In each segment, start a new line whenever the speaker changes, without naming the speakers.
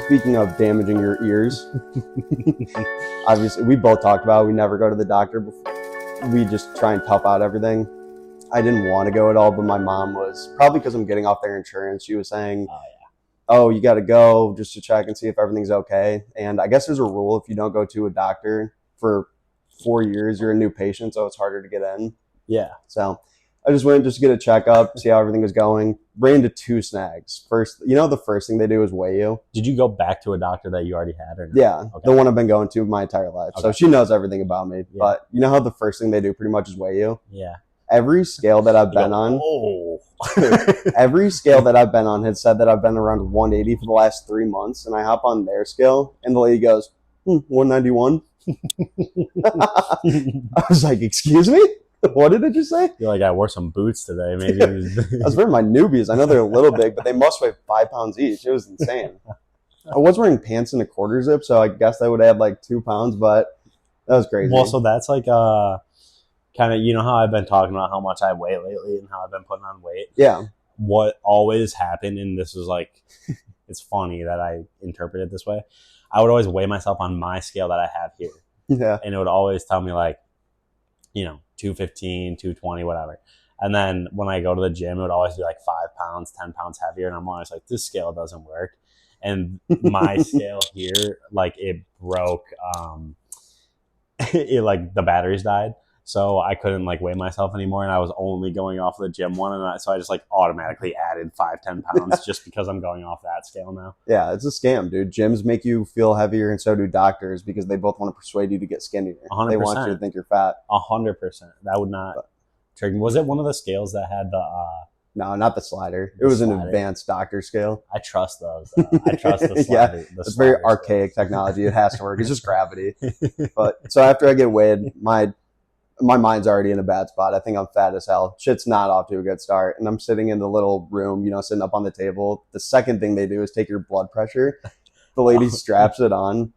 Speaking of damaging your ears, obviously we both talked about it. We never go to the doctor. We just try and tough out everything. I didn't want to go at all, but my mom was, probably because I'm getting off their insurance. She was saying,
Oh
oh, you got to go just to check and see if everything's okay. And I guess there's a rule, if you don't go to a doctor for 4 years, you're a new patient, so it's harder to get in.
yeah.
So I just went just to get a checkup, see how everything was going. Ran into two snags. First, the first thing they do is weigh you.
Did you go back to a doctor that you already had, or no?
Yeah,
Okay.
the one I've been going to my entire life. So
Okay.
she knows everything about me.
Yeah.
But you know how the first thing they do pretty much is weigh you?
Yeah.
Every scale that I've been on,
Oh.
every scale that I've been on had said that I've been around 180 for the last 3 months. And I hop on their scale, and the lady goes, 191. I was like, excuse me? What did it just say?
You're like, I wore some boots today. Maybe.
I was wearing my newbies. I know they're a little big, but they must weigh 5 pounds each. It was insane. I was wearing pants in a quarter zip, so I guess that would add like 2 pounds, but that was crazy.
Well, so that's like kind of, you know how I've been talking about how much I weigh lately and how I've been putting on weight?
Yeah.
What always happened, and this is like, it's funny that I interpret it this way. I would always weigh myself on my scale that I have here.
Yeah.
And it would always tell me like, 215, 220, whatever. And then when I go to the gym, it would always be like 5 pounds, 10 pounds heavier. And I'm always like, this scale doesn't work. And my scale here, like it broke, like the batteries died. So I couldn't like weigh myself anymore. And I was only going off the gym one. And so I just like automatically added 5-10 pounds just because I'm going off that scale now.
Yeah, it's a scam, dude. Gyms make you feel heavier, and so do doctors, because they both want to persuade you to get skinnier.
100%.
They want you to think you're fat.
100%. That would not trigger me. Was it one of the scales that had the...
No, not the slider. It was an
slider.
advanced doctor scale.
I trust those. I trust the
Yeah,
slider.
It's very archaic technology. It has to work. It's just gravity. But so after I get weighed, my mind's already in a bad spot. I think I'm fat as hell. Shit's not off to a good start. And I'm sitting in the little room, sitting up on the table. The second thing they do is take your blood pressure. The lady straps it on,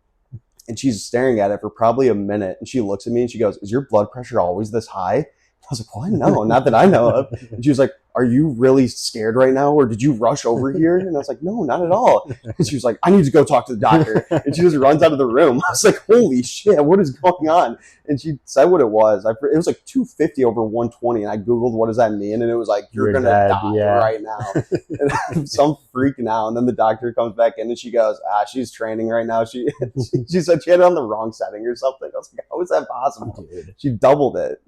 and she's staring at it for probably a minute. And she looks at me and she goes, "Is your blood pressure always this high?" I was like, "What? No, not that I know of." And she was like, "Are you really scared right now, or did you rush over here?" And I was like, "No, not at all." And she was like, "I need to go talk to the doctor." And she just runs out of the room. I was like, "Holy shit, what is going on?" And she said what it was. It was like 250 over 120. And I Googled, what does that mean? And it was like, you're going to die right now. And so I'm freaking out. And then the doctor comes back in and she goes, she's training right now. She said she had it on the wrong setting or something. I was like, how is that possible?
Dude.
She doubled it.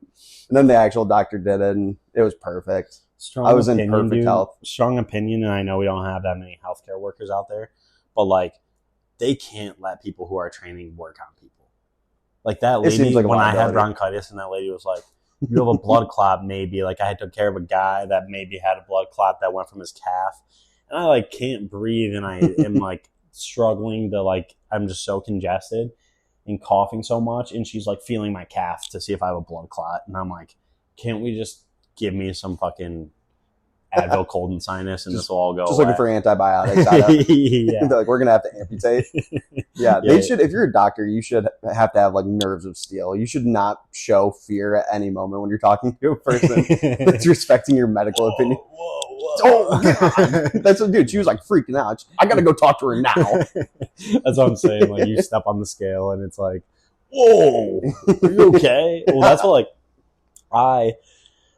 And then the actual doctor did it, and it was perfect. I was in perfect health.
Strong opinion, and I know we don't have that many healthcare workers out there, but like, they can't let people who are training work on people. Like that lady, like when I had bronchitis, and that lady was like, "You have a blood clot, maybe." Like I took care of a guy that maybe had a blood clot that went from his calf, and I like can't breathe, and I am like struggling to like, I'm just so congested and coughing so much, and she's like feeling my calf to see if I have a blood clot, and I'm like, can't we just give me some fucking Advil cold and sinus and this will all go
just
away.
Looking for antibiotics. Yeah. They're like, we're gonna have to amputate. Yeah, they should. If you're a doctor, you should have to have like nerves of steel. You should not show fear at any moment when you're talking to a person that's respecting your medical opinion.
Whoa.
Oh God. That's what, dude. She was like freaking out. I gotta go talk to her now.
That's what I'm saying. Like you step on the scale and it's like, whoa, are you okay? Well, that's what like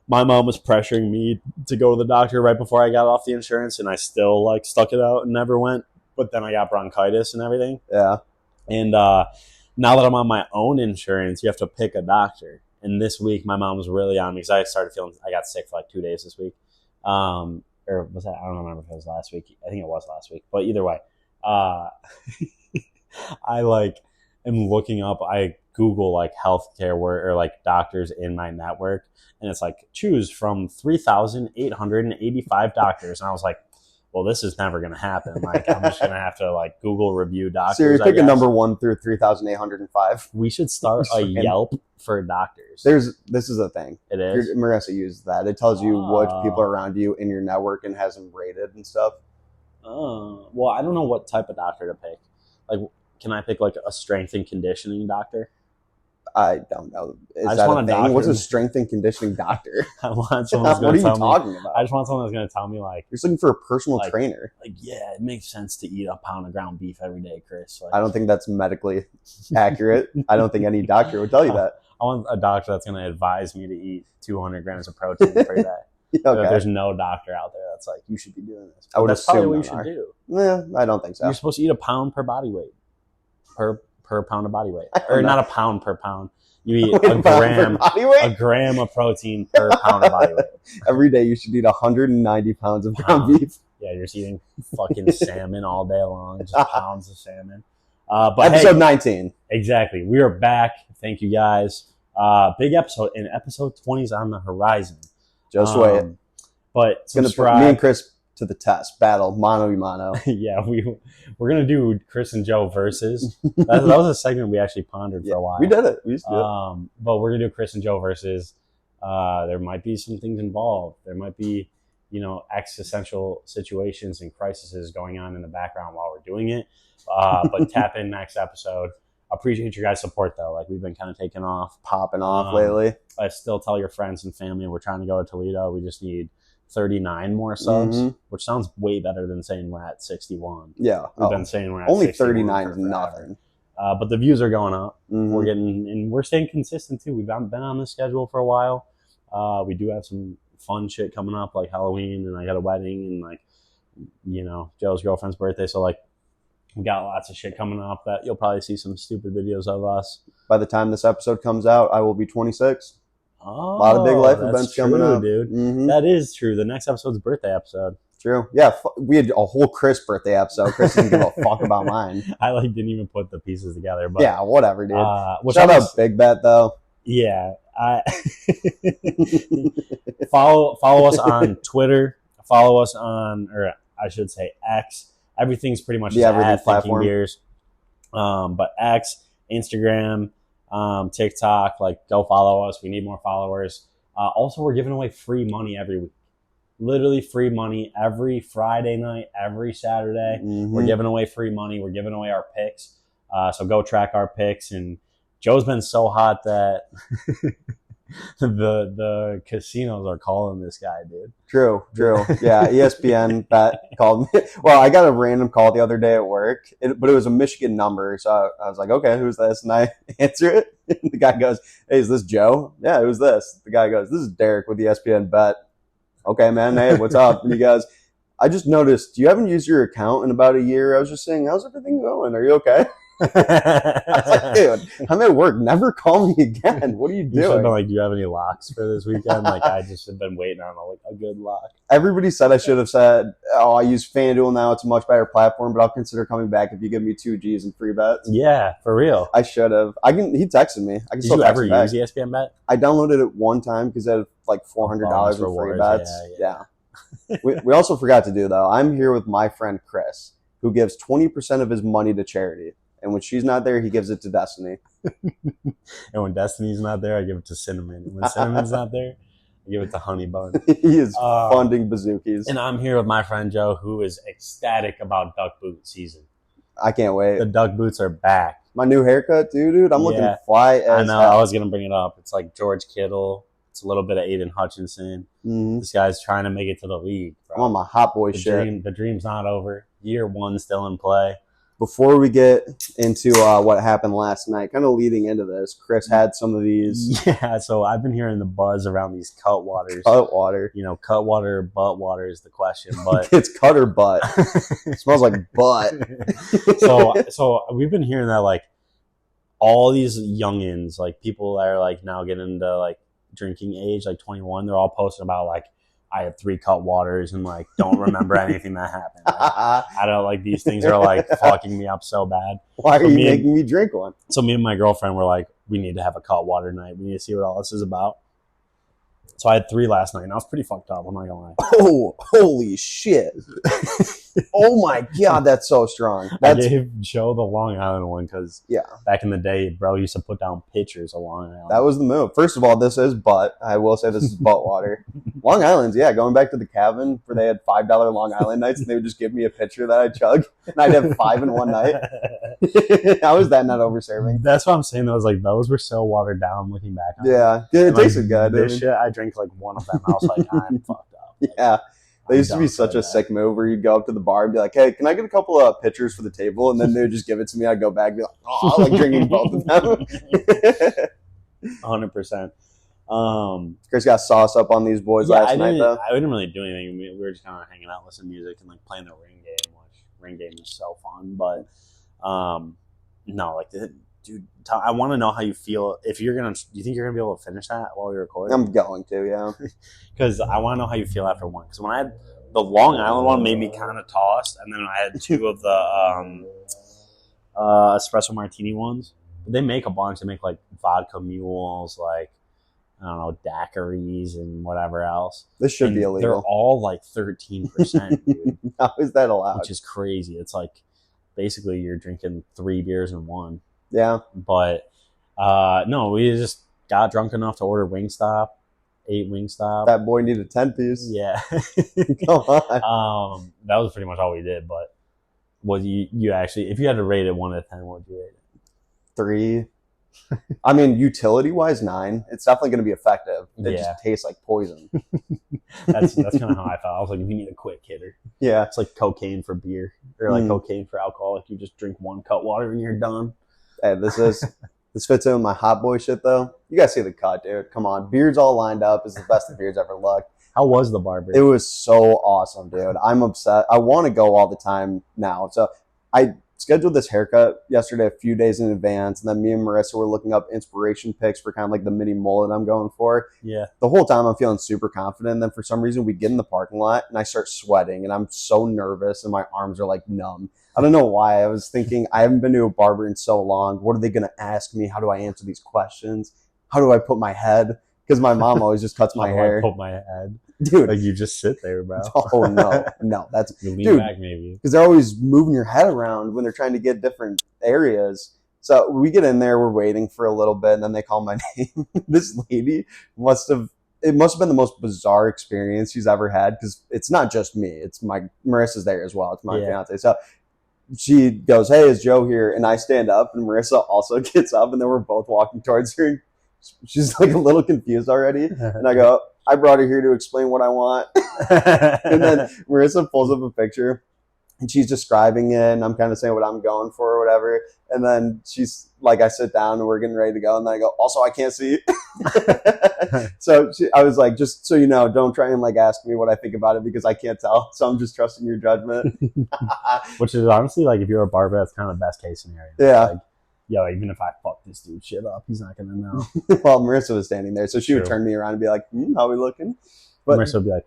my mom was pressuring me to go to the doctor right before I got off the insurance, and I still like stuck it out and never went. But then I got bronchitis and everything.
Yeah.
And now that I'm on my own insurance, you have to pick a doctor. And this week, my mom was really on me because I started feeling I got sick for like 2 days this week. Or was that? I don't remember if it was last week. I think it was last week. But either way, I like am looking up. I Google like healthcare or like doctors in my network, and it's like choose from 3,885 doctors, and I was like, well, this is never going to happen. Like I'm just going to have to like Google review doctors.
So you're picking number 1 through 3,805.
We should start a Yelp for doctors.
This is a thing.
It is.
Marissa uses that. It tells you what people are around you in your network and has them rated and stuff.
Oh, well, I don't know what type of doctor to pick. Like, can I pick like a strength and conditioning doctor?
I don't know. Is
I just
that
want
a
a
thing?
doctor.
What's a strength and conditioning doctor?
I want someone that's
What
going
are
to
you
tell me.
talking about?
I just want someone that's going to tell me like
You're just looking for a personal trainer.
Like, yeah, it makes sense to eat a pound of ground beef every day, Chris. Like,
I don't think that's medically accurate. I don't think any doctor would tell you that.
I want a doctor that's going to advise me to eat 200 grams of protein per day.
Okay.
There's no doctor out there that's like, you should be doing this.
I would
that's
assume
probably what you should do.
Yeah, I don't think so.
You're supposed to eat a pound per body weight. Per pound of body weight. Or not a pound per pound. You eat a gram of protein per pound of body weight.
Every day you should eat 190 pounds of ground beef.
Yeah, you're just eating fucking salmon all day long. Just pounds of salmon. But
episode 19.
Exactly. We are back. Thank you guys. Big episode. And episode 20 is on the horizon.
Just wait.
But
it's going to put me and Chris to the test. Battle. Mano y mano.
Yeah, we're going to do Chris and Joe versus. That was a segment we actually pondered for a while.
We did it. We used to do it.
But we're going to do Chris and Joe versus. There might be some things involved. There might be, existential situations and crises going on in the background while we're doing it. But tap in next episode. Appreciate your guys' support though. Like we've been kind of
popping off lately.
I still tell your friends and family we're trying to go to Toledo. We just need 39 more subs, which sounds way better than saying we're at 61.
Yeah,
we've been saying we're at
only 39 is nothing.
But the views are going up. We're staying consistent too. We've been on this schedule for a while. We do have some fun shit coming up like Halloween, and I got a wedding, and Joe's girlfriend's birthday. So like. We got lots of shit coming up that you'll probably see some stupid videos of us.
By the time this episode comes out, I will be 26.
Oh,
a lot of big life events coming up,
dude. That is true. The next episode's birthday episode.
True. Yeah, we had a whole Chris birthday episode. Chris didn't give a fuck about mine.
I didn't even put the pieces together. But
yeah, whatever, dude. Shout out Big Bet though.
Yeah, follow us on Twitter. Follow us on, or I should say X. Everything's pretty much at Thinking Beers. But X, Instagram, TikTok, go follow us. We need more followers. Also, we're giving away free money every week. Literally free money every Friday night, every Saturday. We're giving away free money. We're giving away our picks. So go track our picks. And Joe's been so hot that the casinos are calling this guy, dude.
True. Yeah, ESPN bet called me. Well, I got a random call the other day at work, but it was a Michigan number. So I was like, okay, who's this? And I answer it. And the guy goes, hey, is this Joe? Yeah, who's this? The guy goes, this is Derek with ESPN bet. Okay, man. Hey, what's up? And he goes, I just noticed you haven't used your account in about a year. I was just saying, how's everything going? Are you okay? I was like, dude, I'm at work. Never call me again. What are you doing?
You should have been like, do you have any locks for this weekend? I just have been waiting on a good lock.
Texted said I should have said, oh, I use FanDuel now. It's a much better platform, but I'll consider coming back if you give me 2 Gs and free bets.
Yeah, for real.
I should have. He texted me. I can
Did you ever use ESPN Bet?
I downloaded it one time because it had like $400 in free bets. Yeah. we also forgot to do, though. I'm here with my friend Chris, who gives 20% of his money to charity. And when she's not there, he gives it to Destiny.
And when Destiny's not there, I give it to Cinnamon. And when Cinnamon's not there, I give it to Honey Bun.
He is funding bazookies.
And I'm here with my friend Joe, who is ecstatic about duck boot season.
I can't wait.
The duck boots are back.
My new haircut, dude. I'm looking fly as
I know. I was going to bring it up. It's like George Kittle. It's a little bit of Aiden Hutchinson. This guy's trying to make it to the league, bro.
I'm on my hot boy shit.
The dream's not over. Year 1 still in play.
Before we get into what happened last night, kind of leading into this, Chris had some of these.
Yeah, so I've been hearing the buzz around these cut waters.
Cut water.
Cut water or butt water is the question. But
it's cut or butt. It smells like butt.
So we've been hearing that all these youngins, people that are now getting into drinking age, 21, they're all posting about I had 3 cut waters and don't remember anything that happened. I don't these things are fucking me up so bad.
Why are you making me drink one?
So me and my girlfriend were we need to have a cut water night. We need to see what all this is about. So I had 3 last night and I was pretty fucked up. I'm not gonna lie.
Oh, holy shit. Oh my God, that's so strong.
I gave Joe the Long Island one because
yeah,
back in the day, bro used to put down pitchers of Long Island.
That was the move. First of all, this is butt. I will say this is butt water. Long Island's, yeah, going back to the cabin where they had $5 Long Island nights and they would just give me a pitcher that I'd chug and I'd have 5 in one night. How is that not over-serving?
That's what I'm saying. Those were so watered down looking back on
it tasted good.
This shit, I drank like one of them. I was like, I'm fucked up.
Yeah. They used to be such a sick move where you'd go up to the bar and be like, hey, can I get a couple of pitchers for the table? And then they would just give it to me. I'd go back and be like, oh, I like drinking both of them.
100%.
Chris got sauce up on these boys last night, though.
I didn't really do anything. We were just kind of hanging out, listening to music, and like playing the ring game. Ring game is so fun. But no, like, dude, I want to know how you feel. Do you think you're gonna be able to finish that while we record?
I'm going to, yeah.
Because I want to know how you feel after one. Because when I had the Long Island one, made me kind of tossed, and then I had two of the espresso martini ones. But they make a bunch. They make like vodka mules, like I don't know, daiquiris and whatever else.
This should be illegal.
They're all like 13%, dude.
How is that allowed?
Which is crazy. It's like basically you're drinking 3 beers in one.
Yeah.
But no, we just got drunk enough to order Wingstop, ate Wingstop.
That boy needed a 10-piece.
Yeah.
Come on.
That was pretty much all we did. But what you actually, if you had to rate it 1 to 10, what would you rate it?
3. I mean, utility-wise, 9. It's definitely going to be effective. It just tastes like poison.
That's kind of how I felt. I was like, if you need a quick hitter.
Yeah.
It's like cocaine for beer. Or like cocaine for alcohol. Like you just drink 1 cut water and you're done.
Hey, this fits in with my hot boy shit, though. You guys see the cut, dude. Come on. Beard's all lined up. It's the best the beard's ever looked.
How was the barber?
It was so awesome, dude. I'm upset. I want to go all the time now. So I scheduled this haircut yesterday a few days in advance, and then me and Marissa were looking up inspiration pics for kind of like the mini mullet I'm going for.
Yeah.
The whole time I'm feeling super confident, and then for some reason we get in the parking lot and I start sweating and I'm so nervous and my arms are like numb. I don't know why. I was thinking I haven't been to a barber in so long. What are they going to ask me? How do I answer these questions? How do I put my head? Because my mom always just cuts my hair.
Put my head,
dude.
Like you just sit there, bro.
Oh no, that's
you lean back maybe
because they're always moving your head around when they're trying to get different areas. So we get in there, we're waiting for a little bit, and then they call my name. This lady must have been the most bizarre experience she's ever had because it's not just me; it's Marissa's there as well. It's my fiance. So she goes, "Hey, is Joe here?" And I stand up, and Marissa also gets up, and then we're both walking towards her. And she's like a little confused already, and I go, I brought her here to explain what I want. And then Marissa pulls up a picture and she's describing it and I'm kind of saying what I'm going for or whatever. And then she's like, I sit down and we're getting ready to go. And then I go, also, I can't see. So I was like, just so you know, don't try and like ask me what I think about it because I can't tell. So I'm just trusting your judgment.
Which is honestly like, if you're a barber, that's kind of the best case scenario.
Yeah.
Like, yo, even if I fuck this dude shit up, he's not going to know.
Well, Marissa was standing there, so she would turn me around and be like, how we looking?
But Marissa would be like,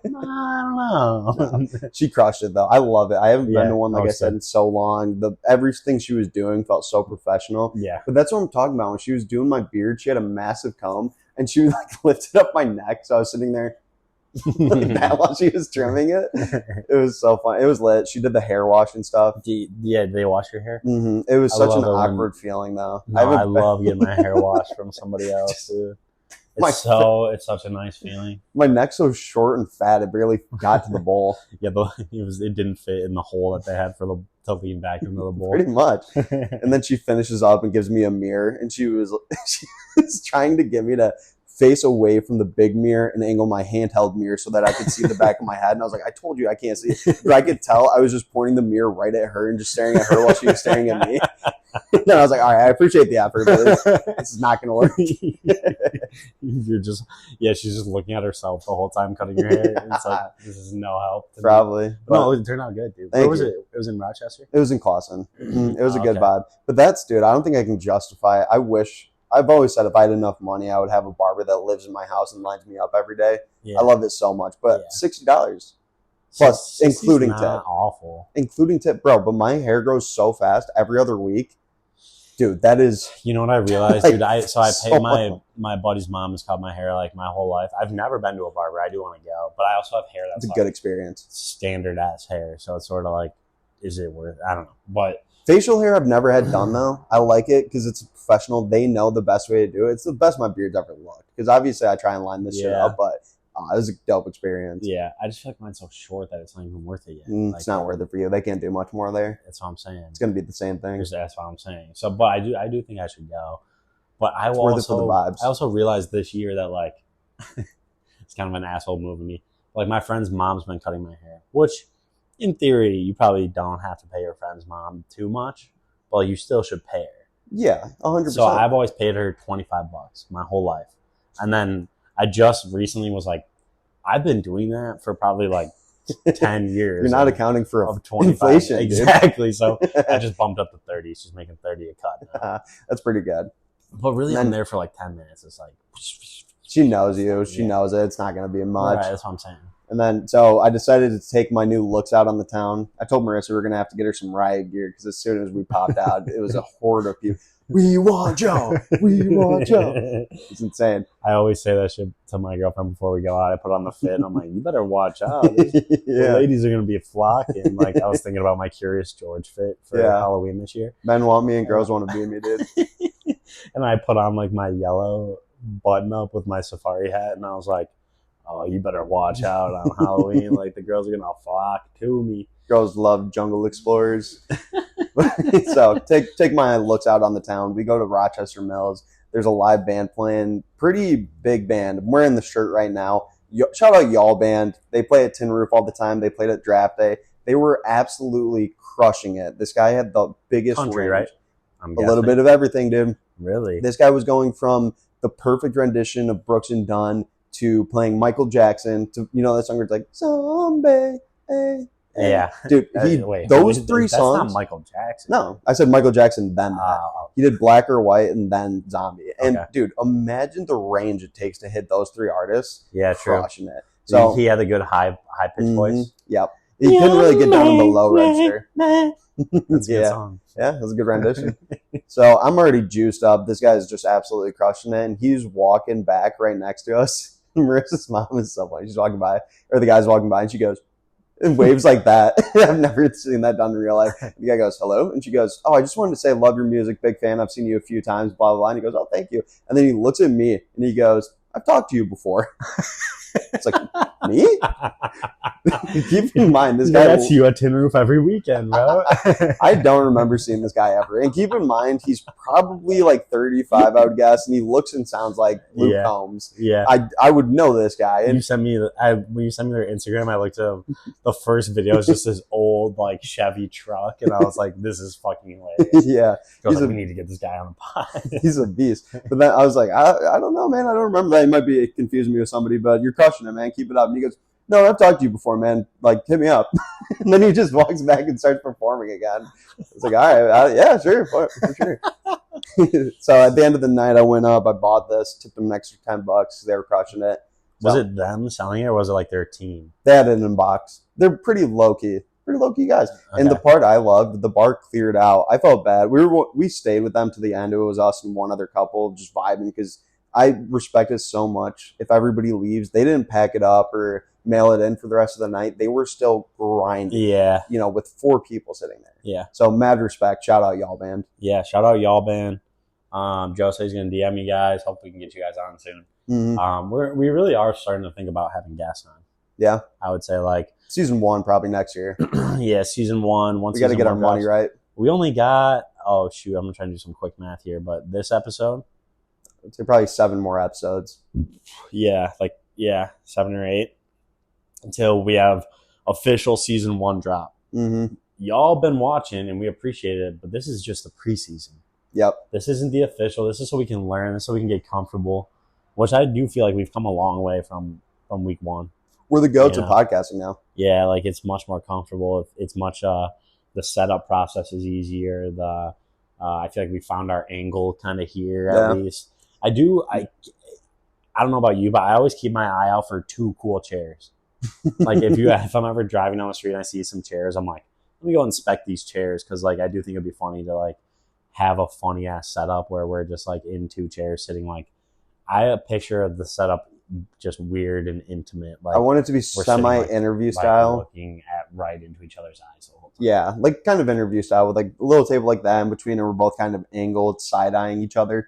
I don't know.
She crushed it, though. I love it. I haven't been to one, like I said, in so long. Everything she was doing felt so professional.
Yeah.
But that's what I'm talking about. When she was doing my beard, she had a massive comb, and she like lifted up my neck, so I was sitting there like that while she was trimming it. It was so fun. It was lit. She did the hair wash and stuff.
Did they wash your hair?
Mm-hmm. It was such an awkward feeling, though.
No, I love getting my hair washed from somebody else, dude. It's such a nice feeling.
My neck's so short and fat, it barely got to the bowl.
Yeah, but it didn't fit in the hole that they had to lean back into the bowl.
Pretty much. And then she finishes up and gives me a mirror, and she was trying to get me to face away from the big mirror and angle my handheld mirror so that I could see the back of my head. And I was like, I told you I can't see. But I could tell I was just pointing the mirror right at her and just staring at her while she was staring at me. Then I was like, all right, I appreciate the effort, but this is not going to work.
She's just looking at herself the whole time cutting her hair. And it's like, this is no help.
Probably.
No, it turned out good, dude. Where was it? It was in Rochester?
It was in Clawson. It was a good vibe. But dude, I don't think I can justify it. I've always said if I had enough money, I would have a barber that lives in my house and lines me up every day. Yeah. I love it so much. But $60 plus including tip.
Awful.
Including tip, bro. But my hair grows so fast every other week. Dude, that is...
You know what I realized, dude? I paid my buddy's mom has cut my hair like my whole life. I've never been to a barber. I do want to go. But I also have hair that's
a good experience.
Standard-ass hair. So it's sort of like, is it worth... I don't know. But...
Facial hair I've never had done, though. I like it because it's professional. They know the best way to do it. It's the best my beard's ever looked. Because obviously I try and line this shit up, but it was a dope experience.
Yeah, I just feel like mine's so short that it's not even worth it yet.
It's not worth it for you. They can't do much more there.
That's what I'm saying.
It's going to be the same thing.
That's what I'm saying. So, but I do think I should go. But I will
worth it for the vibes.
I also realized this year that like it's kind of an asshole move of me. Like my friend's mom's been cutting my hair, which in theory you probably don't have to pay your friend's mom too much, but you still should pay her.
Yeah, 100%.
So I've always paid her $25 my whole life, and then I just recently was like, I've been doing that for probably like 10 years.
You're not accounting for
inflation, exactly. So I just bumped up to 30. She's making 30 a cut now.
That's pretty good.
But really, I'm there for like 10 minutes. It's like
she knows you. She knows it. It's not going to be much.
Right, that's what I'm saying.
And then, so I decided to take my new looks out on the town. I told Marissa we were going to have to get her some riot gear because as soon as we popped out, it was a horde of people. We want Joe. We want Joe. It's insane.
I always say that shit to my girlfriend before we go out. I put on the fit and I'm like, you better watch out. The ladies are going to be flocking. Like I was thinking about my Curious George fit for Halloween this year.
Men want me and girls want to be me, dude.
And I put on like my yellow button up with my safari hat and I was like, oh, you better watch out on Halloween. Like the girls are going to flock to me.
Girls love Jungle Explorers. So take my looks out on the town. We go to Rochester Mills. There's a live band playing. Pretty big band. I'm wearing the shirt right now. Shout out Y'all Band. They play at Tin Roof all the time. They played at Draft Day. They were absolutely crushing it. This guy had the biggest
country,
range.
Right?
A little bit of everything, dude.
Really?
This guy was going from the perfect rendition of Brooks and Dunn to playing Michael Jackson to, you know, that song where it's like, Zombie, hey.
Yeah.
Dude, those three songs.
That's not Michael Jackson.
No, I said Michael Jackson, then that. He did Black or White and then Zombie. And, dude, imagine the range it takes to hit those three artists.
Yeah, true.
Crushing it. So
he had a good high-pitched voice.
Yep. He couldn't really get down in the low register.
That's a good song.
Yeah, that was a good rendition. So I'm already juiced up. This guy's just absolutely crushing it. And he's walking back right next to us. Marissa's mom is so funny. She's walking by, or the guy's walking by, and she goes, and waves like that. I've never seen that done in real life. The guy goes, hello. And she goes, oh, I just wanted to say, love your music. Big fan. I've seen you a few times, blah, blah, blah. And he goes, oh, thank you. And then he looks at me and he goes, I've talked to you before. It's like, me? Keep in mind, this guy.
That's you at Tin Roof every weekend, bro.
I don't remember seeing this guy ever. And keep in mind, he's probably like 35, I would guess. And he looks and sounds like Luke Combs.
Yeah.
I would know this guy. And
when you sent me their Instagram, I looked at the first video. It's just this old like Chevy truck. And I was like, this is fucking hilarious.
Yeah.
We need to get this guy on the pod.
He's a beast. But then I was like, I don't know, man. I don't remember that. He might be confusing me with somebody, but you're crushing it, man. Keep it up. And he goes, no, I've talked to you before, man. Like, hit me up. And then he just walks back and starts performing again. It's like, all right, yeah, sure, for sure. So at the end of the night, I went up, I bought this, tipped them an extra $10. They were crushing it. So,
was it them selling it, or was it like their team?
They had it in a box. They're pretty low key guys. Okay. And the part I loved, the bar cleared out. I felt bad. We stayed with them to the end. It was us and one other couple just vibing because I respect it so much. If everybody leaves, they didn't pack it up or mail it in for the rest of the night. They were still grinding.
Yeah.
You know, with 4 people sitting there.
Yeah.
So mad respect. Shout out Y'all Band.
Yeah, shout out Y'all Band. Joe says he's going to DM you guys. Hopefully we can get you guys on soon.
Mm-hmm.
We really are starting to think about having guests on.
Yeah.
I would say like
season 1 probably next year.
Yeah, season 1.
We got to get our money right.
We only got, oh shoot, I'm trying to do some quick math here, but this episode,
it's probably 7 more episodes.
Yeah, 7 or 8 until we have official season 1 drop.
Mm-hmm.
Y'all been watching and we appreciate it, but this is just the preseason.
Yep.
This isn't the official. This is so we can learn. This is so we can get comfortable, which I do feel like we've come a long way from week 1.
We're the go-to podcasting now.
Yeah, like it's much more comfortable. It's much the setup process is easier. I feel like we found our angle kind of here at least. I don't know about you, but I always keep my eye out for 2 cool chairs. Like if I'm ever driving down the street and I see some chairs, I'm like, let me go inspect these chairs because like I do think it'd be funny to like have a funny ass setup where we're just like in 2 chairs sitting. Like I picture of the setup just weird and intimate. Like
I want it to be semi-interview style,
looking at right into each other's eyes the whole time.
Yeah, like kind of interview style with like a little table like that in between, and we're both kind of angled, side-eyeing each other.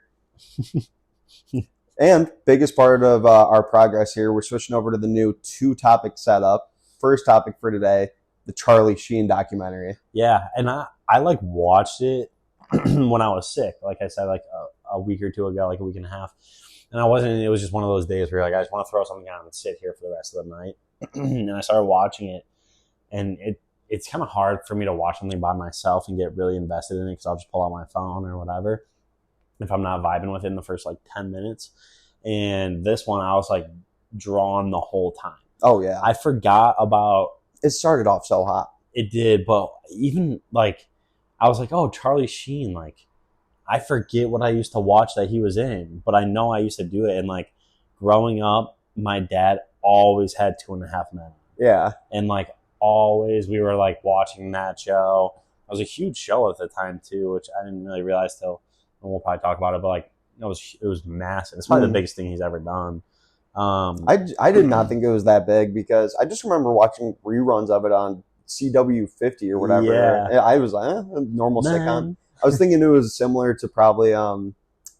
And biggest part of our progress here, we're switching over to the new 2-topic setup. First topic for today, the Charlie Sheen documentary.
Yeah, and I like watched it when I was sick. Like I said, like a week or two ago, like a week and a half. And I wasn't. It was just one of those days where like I just want to throw something on and sit here for the rest of the night. And I started watching it, and it's kind of hard for me to watch something by myself and get really invested in it because I'll just pull out my phone or whatever if I'm not vibing with it in the first like 10 minutes. And this one, I was like drawn the whole time.
Oh yeah,
I forgot about.
It started off so hot.
It did, but even like I was like, oh, Charlie Sheen, like. I forget what I used to watch that he was in, but I know I used to do it. And like growing up, my dad always had 2.5 Men.
Yeah.
And like always we were like watching that show. It was a huge show at the time too, which I didn't really realize till, and we'll probably talk about it, but like it was massive. It's probably the biggest thing he's ever done.
I did not think it was that big because I just remember watching reruns of it on CW 50 or whatever. Yeah. I was like, normal sitcom. I was thinking it was similar to probably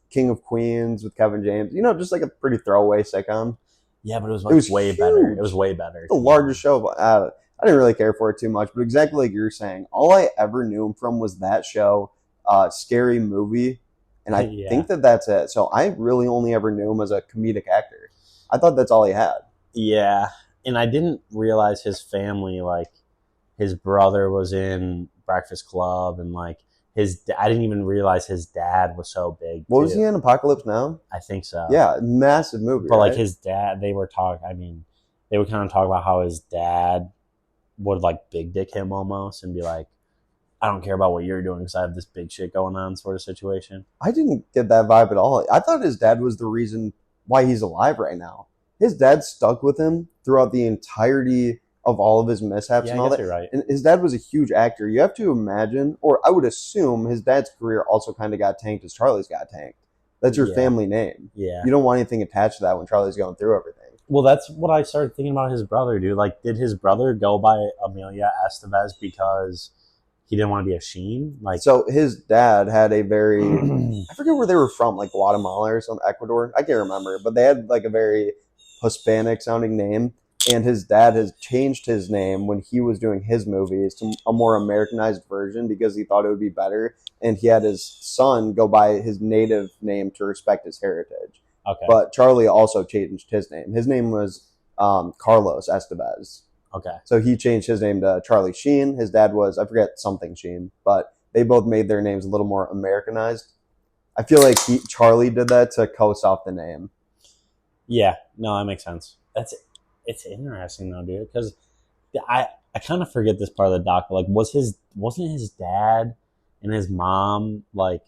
King of Queens with Kevin James. You know, just like a pretty throwaway sitcom.
Yeah, but it was way huge. Better. It was way better.
The largest show. But, I didn't really care for it too much. But exactly like you're saying, all I ever knew him from was that show, Scary Movie. And I think that's it. So I really only ever knew him as a comedic actor. I thought that's all he had.
Yeah. And I didn't realize his family, like his brother was in Breakfast Club and like, I didn't even realize his dad was so big.
What was he in Apocalypse Now?
I think so.
Yeah, massive movie.
But like his dad, they would kind of talk about how his dad would like big dick him almost and be like, I don't care about what you're doing because I have this big shit going on sort of situation.
I didn't get that vibe at all. I thought his dad was the reason why he's alive right now. His dad stuck with him throughout the entirety of all of his mishaps and all that.
Right.
And his dad was a huge actor. You have to imagine, or I would assume, his dad's career also kind of got tanked as Charlie's got tanked. That's your family name.
Yeah.
You don't want anything attached to that when Charlie's going through everything.
Well, that's what I started thinking about his brother, dude. Like, did his brother go by Amelia Estevez because he didn't want to be a Sheen? Like,
so his dad had a very, I forget where they were from, like Guatemala or some Ecuador. I can't remember, but they had like a very Hispanic sounding name. And his dad has changed his name when he was doing his movies to a more Americanized version because he thought it would be better. And he had his son go by his native name to respect his heritage.
Okay.
But Charlie also changed his name. His name was Carlos Estevez.
Okay.
So he changed his name to Charlie Sheen. His dad was, I forget something Sheen, but they both made their names a little more Americanized. I feel like Charlie did that to coast off the name.
Yeah. No, that makes sense. It's interesting though, dude, because I kind of forget this part of the doc. Like, wasn't his dad and his mom like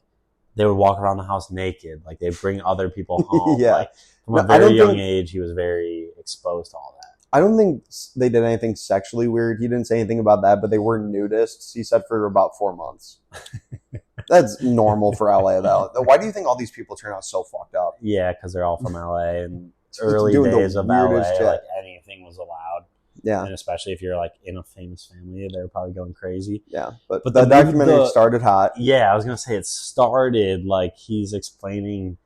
they would walk around the house naked? Like they bring other people home.
Yeah.
Like, from a very young age, he was very exposed to all that.
I don't think they did anything sexually weird. He didn't say anything about that, but they were nudists. He said for about 4 months. That's normal for LA though. Why do you think all these people turn out so fucked up?
Yeah, because they're all from LA and early days of LA, like anything was allowed.
Yeah,
and especially if you're like in a famous family, they're probably going crazy.
Yeah, but the documentary started hot.
Yeah, I was gonna say it started like he's explaining.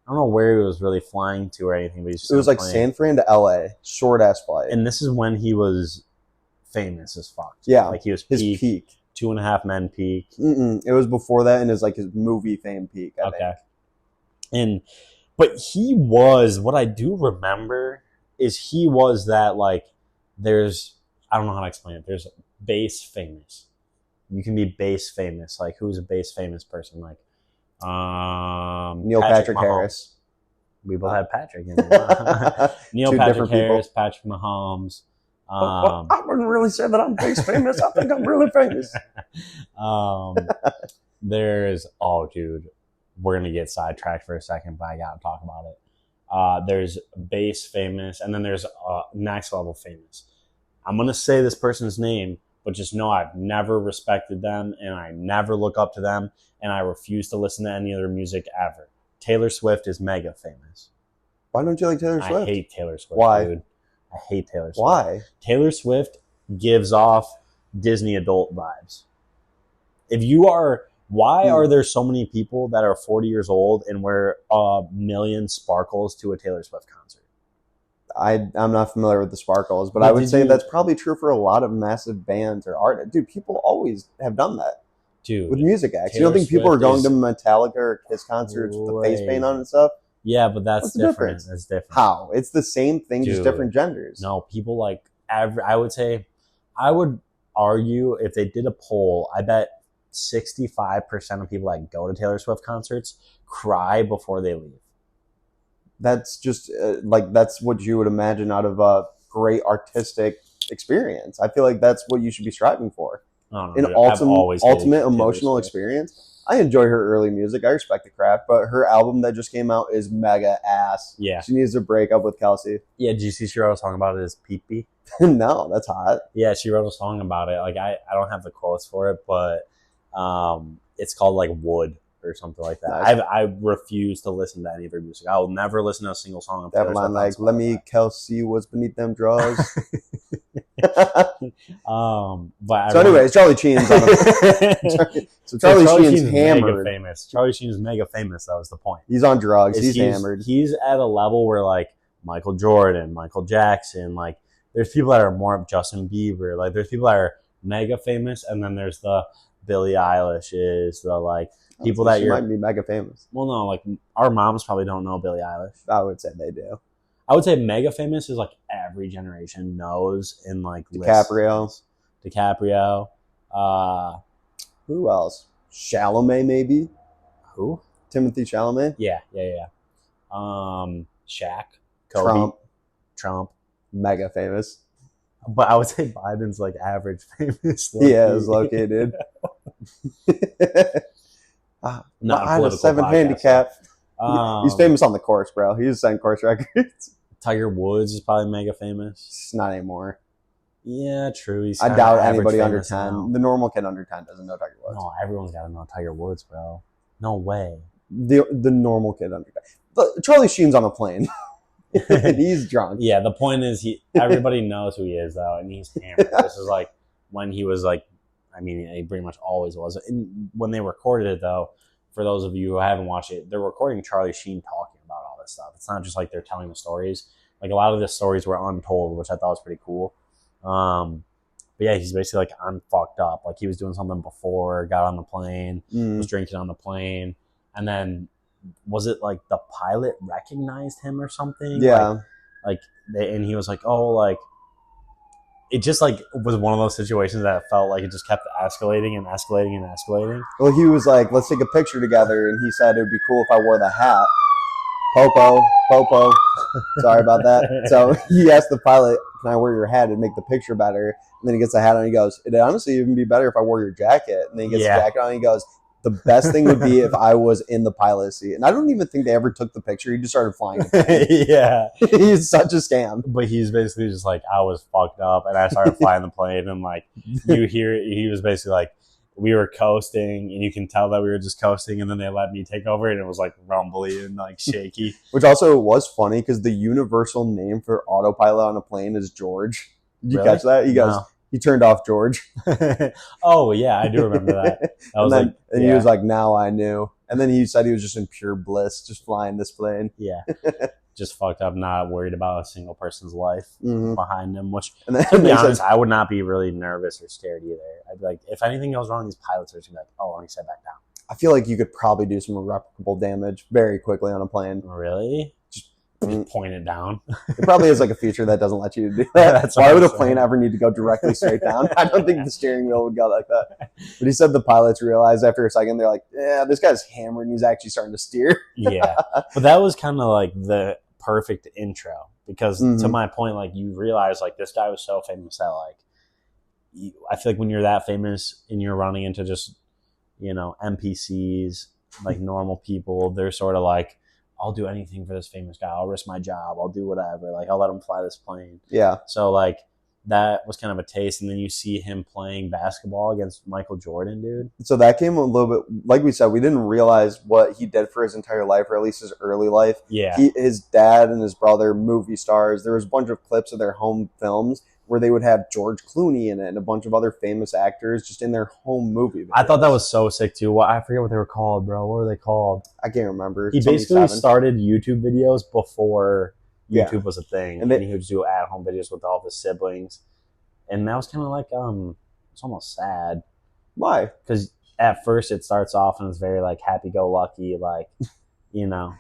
I don't know where he was really flying to or anything, but it
was like San Fran to LA, short ass flight.
And this is when he was famous as fuck.
Yeah,
like he was
his peak.
2.5 Men peak.
It was before that, and it's like his movie fame peak. I think.
But he was, what I do remember is he was that, like, I don't know how to explain it. There's base famous. You can be base famous. Like, who's a base famous person? Like,
Neil Patrick Harris.
We both had Patrick in it. Neil Patrick Harris, people. Patrick Mahomes.
I wouldn't really say that I'm base famous. I think I'm really famous.
Dude. We're going to get sidetracked for a second, but I got to talk about it. There's base famous, and then there's next level famous. I'm going to say this person's name, but just know I've never respected them, and I never look up to them, and I refuse to listen to any of their music ever. Taylor Swift is mega famous.
Why don't you like Taylor Swift?
I hate Taylor Swift,
Why?
Dude. I hate Taylor Swift.
Why?
Taylor Swift gives off Disney adult vibes. If you are Why are there so many people that are 40 years old and wear a million sparkles to a Taylor Swift concert?
I'm not familiar with the sparkles, but I would say that's probably true for a lot of massive bands or artists. Dude, people always have done that. Dude, with music acts. You don't think people are going to Metallica or Kiss concerts with the face paint on and stuff?
Yeah, but that's different. That's different.
How? It's the same thing, just different genders.
No, people like I would argue if they did a poll, I bet 65% of people that go to Taylor Swift concerts cry before they leave.
That's just that's what you would imagine out of a great artistic experience. I feel like that's what you should be striving for. An ultimate emotional experience. I enjoy her early music. I respect the craft, but her album that just came out is mega ass.
Yeah.
She needs to break up with Kelsey.
Yeah, did you see she wrote a song about it as Pee Pee?
No, that's hot.
Yeah, she wrote a song about it. Like I don't have the quotes for it, but it's called like Wood or something like that. Nice. I refuse to listen to any of her music. I will never listen to a single song of Taylor Swift.
Like, let me Kelsey what's beneath them drawers.
But
so anyways, Charlie Sheen's on Charlie Sheen's hammered.
Mega famous. Charlie Sheen is mega famous. That was the point.
He's on drugs. He's hammered.
He's at a level where like Michael Jordan, Michael Jackson, like there's people that are more Justin Bieber. Like there's people that are mega famous, and then there's the Billie Eilish's, the like people that
might be mega famous.
Well, no, like our moms probably don't know Billie Eilish.
I would say they do.
I would say mega famous is like every generation knows in like
DiCaprio. Who else? Chalamet maybe.
Who?
Timothy Chalamet.
Yeah. Shaq. Kobe. Trump.
Mega famous.
But I would say Biden's like average famous.
Yeah, it's located. I had a 7 handicap. He's famous on the course, bro. He's setting course records.
Tiger Woods is probably mega famous.
It's not anymore.
Yeah, true.
I doubt anybody under 10. Now. The normal kid under 10 doesn't know Tiger Woods.
No, everyone's got to know Tiger Woods, bro. No way.
The normal kid under 10. But Charlie Sheen's on a plane. He's drunk.
Yeah, the point is everybody knows who he is, though, and he's hammered. This is like when he was like, I mean, he pretty much always was. And when they recorded it, though, for those of you who haven't watched it, they're recording Charlie Sheen talking about all this stuff. It's not just like they're telling the stories. Like a lot of the stories were untold, which I thought was pretty cool. But yeah, he's basically like, I'm fucked up. Like he was doing something before, got on the plane, was drinking on the plane, and then was it like the pilot recognized him or something?
Yeah.
And he was like, oh, like it just like was one of those situations that felt like it just kept escalating and escalating and escalating.
Well, he was like, let's take a picture together, and he said it would be cool if I wore the hat. Popo. Sorry about that. So he asked the pilot, can I wear your hat and make the picture better? And then he gets the hat on and he goes, it'd honestly even be better if I wore your jacket. And then he gets the jacket on and he goes, the best thing would be if I was in the pilot seat. And I don't even think they ever took the picture. He just started flying.
Yeah.
He's such a scam.
But he's basically just like, I was fucked up and I started flying the plane. And like, you hear, he was basically like, we were coasting and you can tell that we were just coasting, and then they let me take over and it was like rumbly and like shaky.
Which also was funny because the universal name for autopilot on a plane is George. Did you catch that? He goes, he turned off George.
Oh yeah, I do remember that.
And he was like, now I knew. And then he said he was just in pure bliss, just flying this plane.
Yeah. Just fucked up, not worried about a single person's life behind him, which,
and then,
to be honest, I would not be really nervous or scared either. I'd be like, if anything goes wrong, these pilots are just like, oh, let me sit back down.
I feel like you could probably do some irreparable damage very quickly on a plane.
Really? Just point it down.
It probably is like a feature that doesn't let you do that. Why would a plane ever need to go directly straight down? I don't think the steering wheel would go like that. But he said the pilots realized after a second, they're like, yeah, this guy's hammered and he's actually starting to steer.
Yeah. But that was kind of like the perfect intro because to my point, like you realize like this guy was so famous that like I feel like when you're that famous and you're running into just, you know, NPCs, like normal people, they're sort of like, I'll do anything for this famous guy. I'll risk my job. I'll do whatever. Like I'll let him fly this plane.
Yeah.
So like that was kind of a taste. And then you see him playing basketball against Michael Jordan, dude.
So that came a little bit, like we said, we didn't realize what he did for his entire life, or at least his early life.
Yeah.
His dad and his brother, movie stars. There was a bunch of clips of their home films. where they would have George Clooney in it and a bunch of other famous actors just in their home movie videos.
I thought that was so sick too. I forget what they were called, bro. What were they called?
I can't remember.
He basically started YouTube videos before YouTube was a thing, and he would do at-home videos with all of his siblings, and that was kind of like it's almost sad.
Why?
Because at first it starts off and it's very like happy-go-lucky, like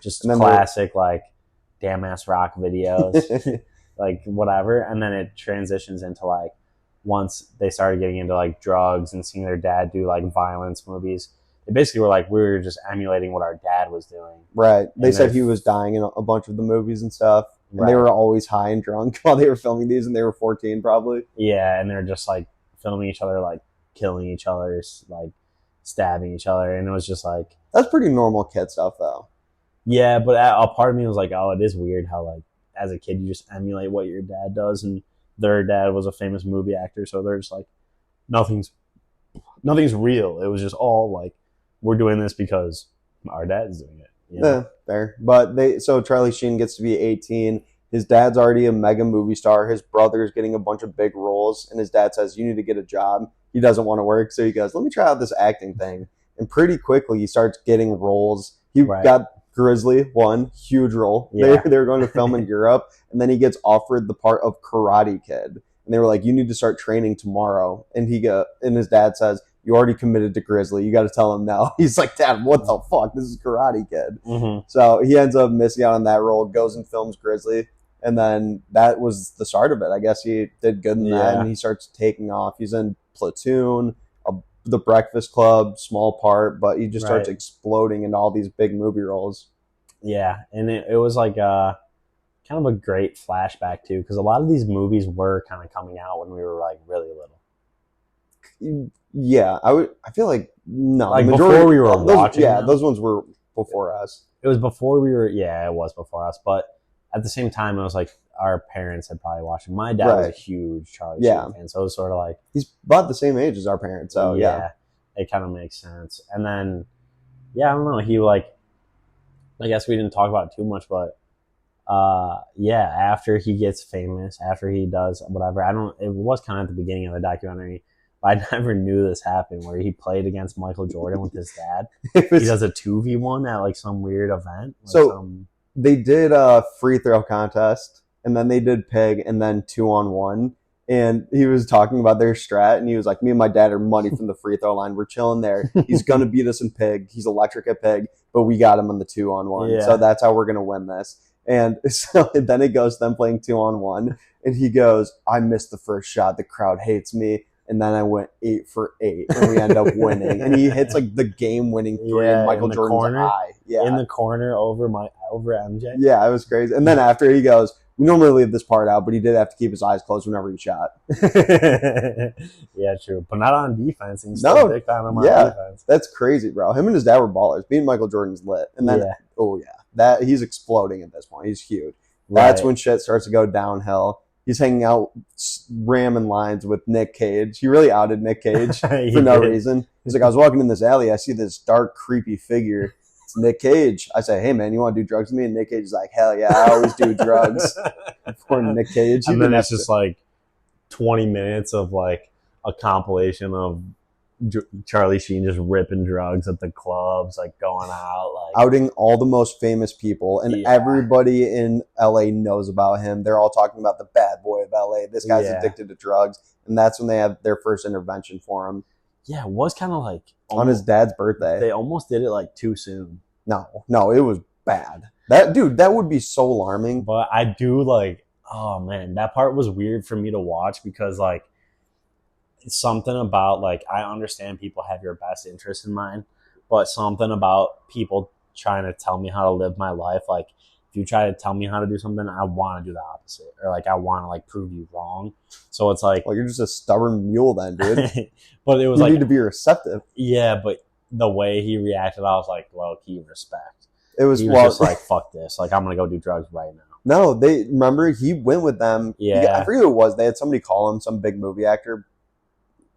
just classic like damn ass rock videos, like whatever, and then it transitions into like once they started getting into like drugs and seeing their dad do like violence movies. They basically were like, we were just emulating what our dad was doing.
Right. They said he was dying in a bunch of the movies and stuff. And they were always high and drunk while they were filming these, and they were 14 probably. Yeah, and they're just like filming each other, like killing each other, like stabbing each other, and it was just like... That's pretty normal kid stuff, though.
Yeah, but a part of me was like, oh, it is weird how, like, as a kid, you just emulate what your dad does, and their dad was a famous movie actor, so they're just like, nothing's real. It was just all like, we're doing this because our dad's doing it.
Yeah, fair. But so Charlie Sheen gets to be 18. His dad's already a mega movie star. His brother's getting a bunch of big roles, and his dad says, you need to get a job. He doesn't want to work, so he goes, let me try out this acting thing. And pretty quickly, he starts getting roles. He got Grizzly, one huge role. Yeah. They were going to film in Europe, and then he gets offered the part of Karate Kid. And they were like, you need to start training tomorrow. And his dad says, you already committed to Grizzly. You got to tell him no. He's like, Dad, what the fuck? This is Karate Kid. Mm-hmm. So he ends up missing out on that role, goes and films Grizzly. And then that was the start of it. I guess he did good in that, and he starts taking off. He's in Platoon, The Breakfast Club, small part, but he just starts exploding into all these big movie roles. Yeah, and it was like kind of a great flashback, too, because a lot of these movies were kind of coming out when we were like really little. Yeah, I feel like no, like before we were watching. Yeah, those ones were before us. It was before we were. Yeah, it was before us. But at the same time, it was like our parents had probably watched it. My dad was a huge Charlie Sheen fan, so it was sort of like he's about the same age as our parents. So yeah, it kind of makes sense. And then I don't know. He like, I guess we didn't talk about it too much, but after he gets famous, after he does whatever, it was kind of at the beginning of the documentary. I never knew this happened, where he played against Michael Jordan with his dad. He does a 2v1 at like some weird event. They did a free throw contest, and then they did pig, and then 2-on-1. And he was talking about their strat, and he was like, me and my dad are money from the free throw line. We're chilling there. He's going to beat us in pig. He's electric at pig, but we got him on the 2-on-1. Yeah. So that's how we're going to win this. And so then it goes to them playing 2-on-1, and he goes, I missed the first shot. The crowd hates me. And then I went 8 for 8, and we end up winning. And he hits like the game-winning three in Michael Jordan's eye. Yeah, in the corner over MJ. Yeah, it was crazy. And then after he goes, we normally leave this part out, but he did have to keep his eyes closed whenever he shot. Yeah, true, but not on defense. And still big time on defense. That's crazy, bro. Him and his dad were ballers. Being Michael Jordan's lit, and then that he's exploding at this point. He's huge. That's when shit starts to go downhill. He's hanging out, ramming lines with Nick Cage. He really outed Nick Cage for no reason. He's like, I was walking in this alley. I see this dark, creepy figure. It's Nick Cage. I say, hey, man, you want to do drugs with me? And Nick Cage is like, hell yeah, I always do drugs. Poor Nick Cage. And then it's just like 20 minutes of like a compilation of Charlie Sheen just ripping drugs at the clubs, like going out, like outing all the most famous people, and everybody in LA knows about him. They're all talking about the bad boy of LA. This guy's addicted to drugs, and that's when they have their first intervention for him. Yeah, it was kind of like on his dad's birthday. They almost did it like too soon. No, it was bad. That would be so alarming. But I do like, oh man, that part was weird for me to watch because like. Something about like I understand people have your best interest in mind, but something about people trying to tell me how to live my life, like if you try to tell me how to do something, I want to do the opposite, or like I want to like prove you wrong. So it's like, well, you're just a stubborn mule then, dude. But it was you need to be receptive. Yeah, but the way he reacted, I was like, low key respect. He was just like, fuck this, like I'm gonna go do drugs right now. No, remember he went with them. Yeah, I forget who it was. They had somebody call him, some big movie actor.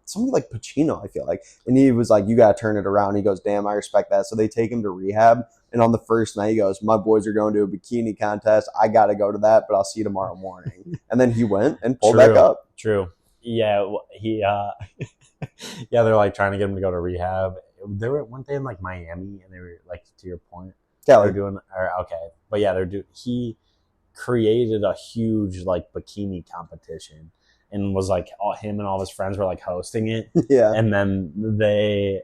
Somebody like Pacino, I feel like. And he was like, you got to turn it around. He goes, damn, I respect that. So they take him to rehab. And on the first night, he goes, my boys are going to a bikini contest. I got to go to that, but I'll see you tomorrow morning. And then he went and pulled back up.
True. Yeah, he yeah, they're like trying to get him to go to rehab. They weren't they in like Miami, and they were like, to your point,
Cali.
they're doing okay, but yeah, he created a huge like bikini competition and was like him and all his friends were like hosting it.
Yeah,
and then they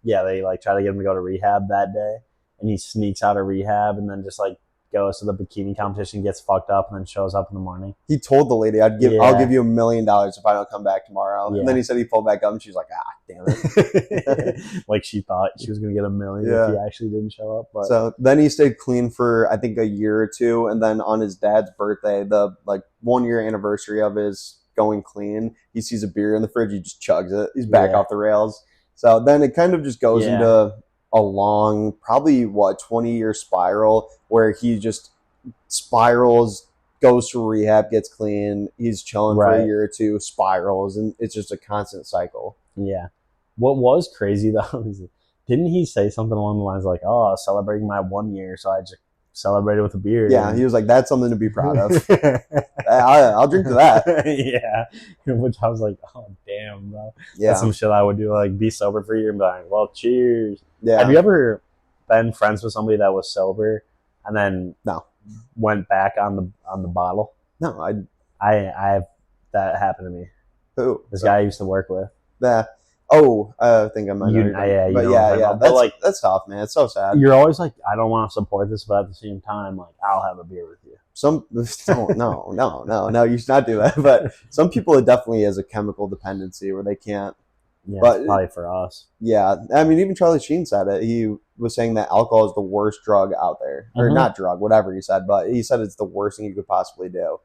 like try to get him to go to rehab that day, and he sneaks out of rehab and then just like goes to the bikini competition, gets fucked up, and then shows up in the morning.
He told the lady, I'll give you $1 million if I don't come back tomorrow. Yeah. And then he said he pulled back up, and she's like, damn it.
Like she thought she was going to get $1 million if he actually didn't show up. But.
So then he stayed clean for, I think, a year or two. And then on his dad's birthday, the 1 year anniversary of his going clean, he sees a beer in the fridge, he just chugs it. He's back off the rails. So then it kind of just goes into a long, probably 20-year spiral where he just spirals, goes to rehab, gets clean, he's chilling for a year or two, spirals, and it's just a constant cycle.
Yeah. What was crazy though is, didn't he say something along the lines like, "Oh, celebrating my 1 year, so I just celebrated with a beer"?
Yeah, he was like, "That's something to be proud of." I'll drink to that.
Yeah, which I was like, "Oh, damn, bro."
Yeah,
that's some shit I would do, like be sober for a year and be like, "Well, cheers."
Yeah.
Have you ever been friends with somebody that was sober and then went back on the bottle?
No,
I have that happened to me.
Who?
This guy I used to work with.
I think I might know. That's tough, man. It's so sad.
You're always like, I don't want to support this, but at the same time, like, I'll have a beer with you.
No, you should not do that. But some people, it definitely is a chemical dependency where they can't.
Yeah, but, it's probably for us.
Yeah, I mean, even Charlie Sheen said it. He was saying that alcohol is the worst drug out there, or not drug, whatever he said. But he said it's the worst thing you could possibly do.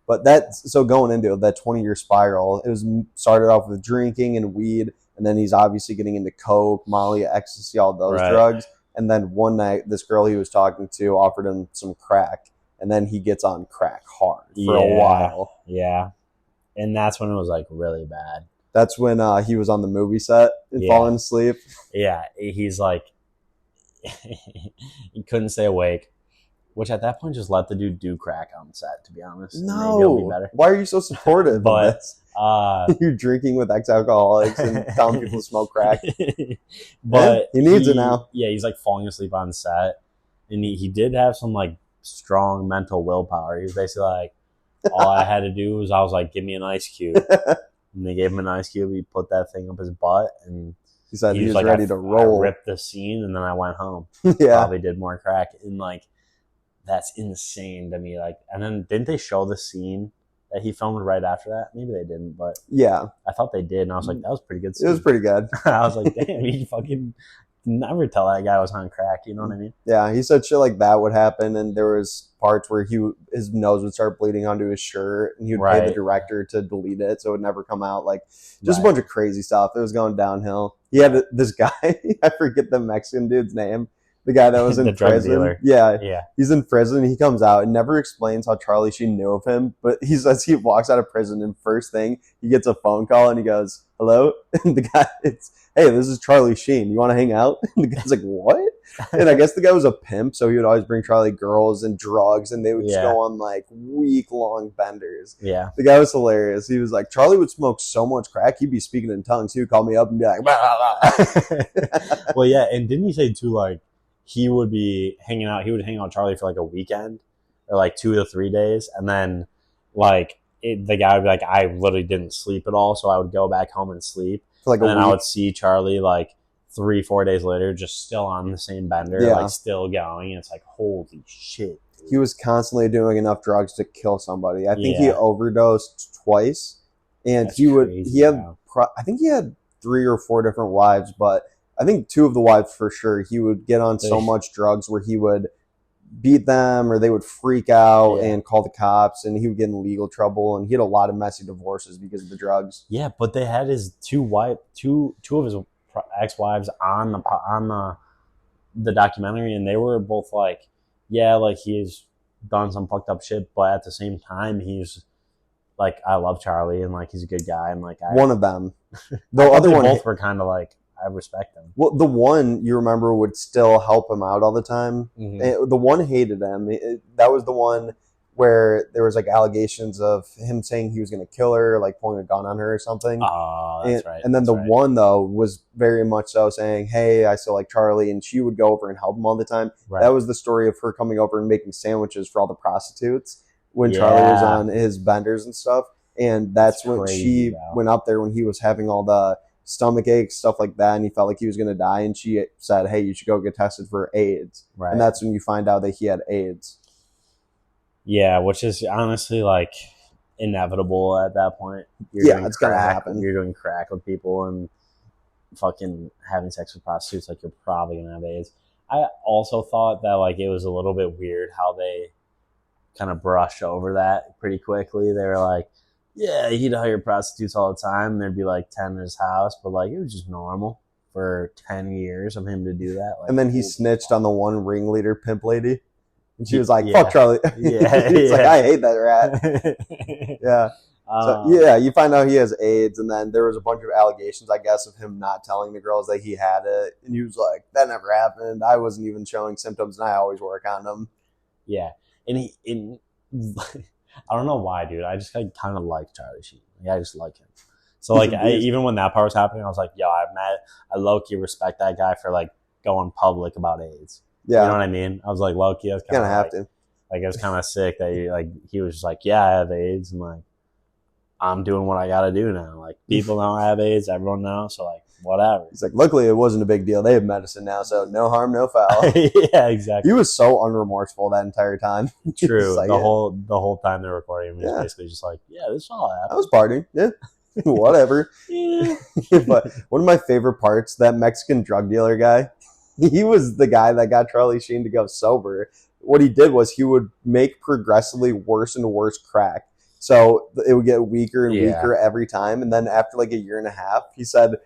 But so going into that 20-year spiral, it was started off with drinking and weed, and then he's obviously getting into coke, Molly, ecstasy, all those drugs. And then one night, this girl he was talking to offered him some crack, and then he gets on crack hard for a while.
Yeah, and that's when it was like really bad.
That's when he was on the movie set and falling asleep.
Yeah, he's like, he couldn't stay awake. Which at that point, just let the dude do crack on set, to be honest.
No.
Maybe it'll be better.
Why are you so supportive of this?
But
you're drinking with ex-alcoholics and telling people to smoke crack.
But
he needs it now.
Yeah, he's like falling asleep on set. And he did have some like strong mental willpower. He was basically like, all I had to do was, I was like, give me an ice cube. And they gave him an ice cube. He put that thing up his butt, and
he said he was
like,
ready to roll.
I ripped the scene, and then I went home.
Yeah,
probably did more crack, and like that's insane to me. Like, and then didn't they show the scene that he filmed right after that? Maybe they didn't, but
yeah,
I thought they did, and I was like, that was pretty good scene.
It was pretty good.
I was like, damn, he fucking never tell that guy was on crack. You know what I mean?
Yeah, he said shit like that would happen, and there was parts where his nose would start bleeding onto his shirt, and he would pay the director to delete it so it would never come out. Like, just a bunch of crazy stuff. It was going downhill. He had this guy, I forget the Mexican dude's name, the guy that was in
the
prison.
Drug dealer.
Yeah, he's in prison. He comes out and never explains how Charlie Sheen knew of him, but he says he walks out of prison, and first thing, he gets a phone call, and he goes, hello? And the guy, hey, this is Charlie Sheen. You want to hang out? And the guy's like, what? And I guess the guy was a pimp, so he would always bring Charlie girls and drugs, and they would just go on like week-long benders.
Yeah.
The guy was hilarious. He was like, Charlie would smoke so much crack, he'd be speaking in tongues. He would call me up and be like, blah, blah, blah.
Well, yeah, and didn't he say too, like, he would be hanging out, he would hang out with Charlie for like a weekend or like 2 to 3 days, and then like the guy would be like, I literally didn't sleep at all, so I would go back home and sleep.
For like
and then I would see Charlie like 3-4 days later just still on the same bender, like still going, and it's like, holy shit, dude.
He was constantly doing enough drugs to kill somebody. I think he overdosed twice, and
I
think he had 3 or 4 different wives, but I think 2 of the wives for sure, he would get on so much drugs where he would beat them, or they would freak out and call the cops, and he would get in legal trouble, and he had a lot of messy divorces because of the drugs.
Yeah, but they had his two of his ex-wives on the documentary, and they were both like, yeah, like he's done some fucked up shit, but at the same time, he's like, I love Charlie, and like he's a good guy, and like
one of them,
the other one, both were kind of like, I respect him.
Well, the one you remember would still help him out all the time.
Mm-hmm.
The one hated him. That was the one where there was like allegations of him saying he was going to kill her, like pulling a gun on her or something.
Oh, that's right.
And then one though was very much so saying, "Hey, I still like Charlie," and she would go over and help him all the time. Right. That was the story of her coming over and making sandwiches for all the prostitutes when Charlie was on his benders and stuff. And that's when she went up there when he was having all the stomach aches, stuff like that, and he felt like he was going to die. And she said, "Hey, you should go get tested for AIDS." Right. And that's when you find out that he had AIDS.
Yeah, which is honestly like inevitable at that point.
It's gonna happen.
You're doing crack with people and fucking having sex with prostitutes. Like, you're probably gonna have AIDS. I also thought that like it was a little bit weird how they kind of brushed over that pretty quickly. They were like, "Yeah, he'd hire prostitutes all the time. And there'd be like 10 in his house," but like it was just normal for 10 years of him to do that. Like,
and then he snitched on the one ringleader pimp lady. And she was like, "Fuck Charlie." It's like, I hate that rat. So you find out he has AIDS, and then there was a bunch of allegations, I guess, of him not telling the girls that he had it. And he was like, "That never happened. I wasn't even showing symptoms, and I always work on them." Yeah,
and I don't know why, dude. I just kind of like Charlie Sheen. I just like him. So like, even when that part was happening, I was like, "Yo, I low-key respect that guy for like going public about AIDS." Yeah, you know what I mean? I was like, low-key, I was kind of have to. Like, it was kind of sick that he was just like, "Yeah, I have AIDS," and like, I'm doing what I got to do now. Like, people know I have AIDS, everyone knows, so like, whatever.
He's like, luckily it wasn't a big deal. They have medicine now, so no harm, no foul.
Yeah, exactly.
He was so unremorseful that entire time.
True. Like, the whole time they were recording, he was basically just like, "Yeah, this all happened.
I was partying. Yeah, whatever." Yeah. But one of my favorite parts, that Mexican drug dealer guy. He was the guy that got Charlie Sheen to go sober. What he did was he would make progressively worse and worse crack. So it would get weaker and weaker every time. And then after like a year and a half, he said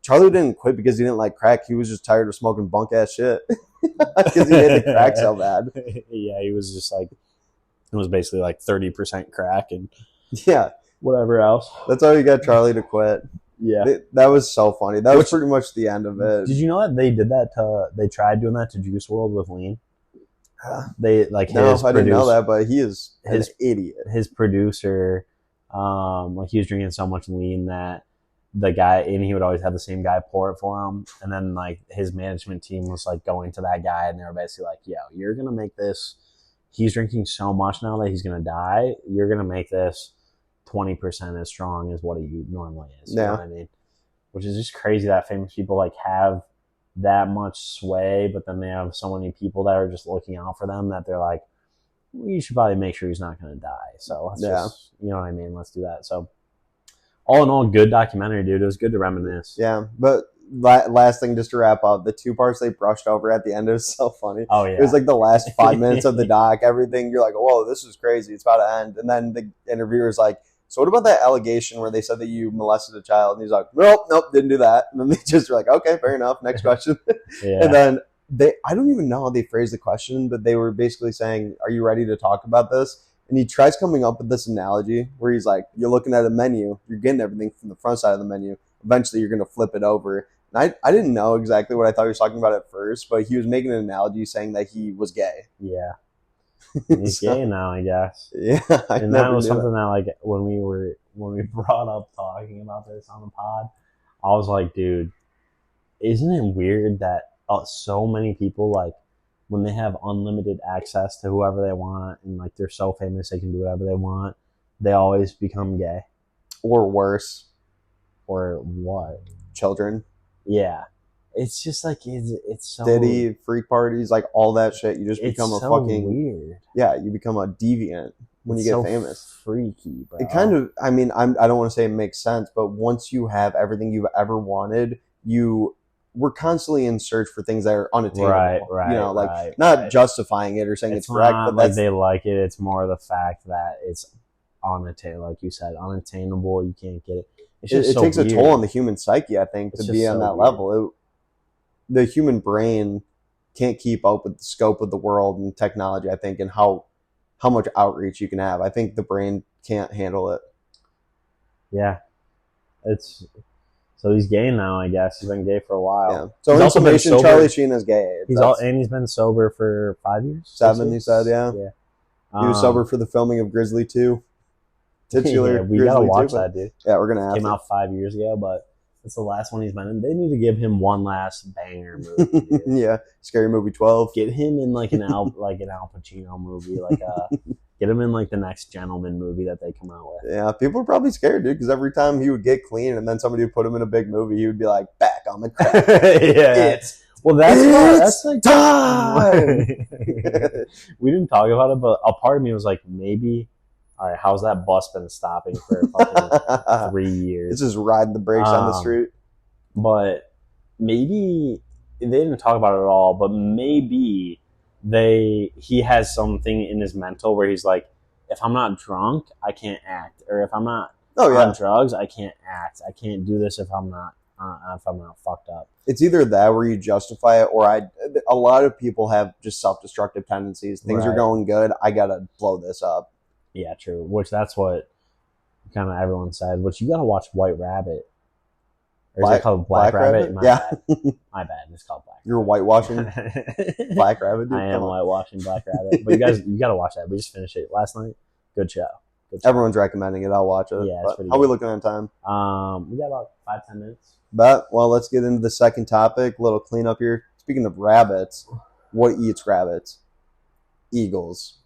Charlie didn't quit because he didn't like crack. He was just tired of smoking bunk ass shit because he hated crack so bad.
Yeah, he was just like, it was basically like 30% crack and
whatever
else.
That's how he got Charlie to quit. Yeah, that was so funny. That was pretty much the end of it.
Did you know that they did that they tried doing that to Juice WRLD with lean? They like
no, I didn't know that, but he is an idiot.
His producer, like he was drinking so much lean that the guy, and he would always have the same guy pour it for him, and then like his management team was like going to that guy, and they were basically like, "Yo, you're gonna make this. He's drinking so much now that he's gonna die. You're gonna make this 20% as strong as what he normally is." You know what I mean? Which is just crazy that famous people like have that much sway, but then they have so many people that are just looking out for them that they're like, "Well, you should probably make sure he's not going to die." So let's just, you know what I mean? Let's do that. So all in all, good documentary, dude. It was good to reminisce.
Yeah, but last thing just to wrap up, the two parts they brushed over at the end, it was so funny.
Oh yeah,
it was like the last 5 minutes of the doc, everything, you're like, "Whoa, this is crazy, it's about to end." And then the interviewer's like, "So what about that allegation where they said that you molested a child?" And he's like, nope, didn't do that." And then they just were like, "Okay, fair enough, next question." And then I don't even know how they phrased the question, but they were basically saying, "Are you ready to talk about this?" And he tries coming up with this analogy where he's like, "You're looking at a menu, you're getting everything from the front side of the menu. Eventually you're going to flip it over." And I didn't know exactly what I thought he was talking about at first, but he was making an analogy saying that he was gay.
Yeah. He's gay now, I guess.
Yeah.
And that was something that like when we brought up talking about this on the pod, I was like, dude, isn't it weird that so many people, like, when they have unlimited access to whoever they want and like they're so famous they can do whatever they want, they always become gay?
Or worse.
Or what?
Children.
Yeah. It's just like it's so
Diddy, freak parties, like all that shit. You just become a fucking
weird.
Yeah, you become a deviant when you get famous.
Freaky, bro.
It kind of. I mean, I don't want to say it makes sense, but once you have everything you've ever wanted, we're constantly in search for things that are unattainable.
Right.
You know, like not justifying it or saying it's correct, but
like they like it. It's more the fact that it's unattainable, like you said, unattainable. You can't get it.
It takes a toll on the human psyche, I think, to be on that level. The human brain can't keep up with the scope of the world and technology, I think, and how much outreach you can have. I think the brain can't handle it.
Yeah. It's So he's gay now, I guess. He's been gay for a while.
Yeah. So information, Charlie Sheen is gay.
And he's been sober for 5 years?
7, he said, yeah.
Yeah.
He was sober for the filming of Grizzly 2. Titular
yeah, we
Grizzly
gotta watch
2,
that, dude.
Yeah, we're gonna have
Came out 5 years ago, but it's the last one he's been in. They need to give him one last banger movie. Dude.
Yeah, Scary Movie 12.
Get him in like an Al Pacino movie, get him in like the Next Gentleman movie that they come out with.
Yeah, people are probably scared, dude, because every time he would get clean and then somebody would put him in a big movie, he would be like, back on the crack.
Yeah. That's like
time.
We didn't talk about it, but a part of me was like, maybe. All right, how's that bus been stopping for fucking 3 years?
It's just riding the brakes on the street.
But maybe they didn't talk about it at all. But maybe he has something in his mental where he's like, if I'm not drunk, I can't act, or if I'm not on drugs, I can't act. I can't do this if I'm not fucked up.
It's either that where you justify it, or a lot of people have just self-destructive tendencies. Things are going good. I gotta blow this up.
Yeah, true. Which that's what kind of everyone said. Which you gotta watch White Rabbit. Or is it called Black Rabbit? My bad. My bad. It's called Black Rabbit.
You're whitewashing Black Rabbit, dude?
I am whitewashing Black Rabbit. But you gotta watch that. We just finished it last night. Good show.
Everyone's recommending it. I'll watch it.
Yeah, it's pretty
how are
good.
we looking on time?
We got about 5-10 minutes.
Well, let's get into the second topic. A little cleanup here. Speaking of rabbits, what eats rabbits? Eagles.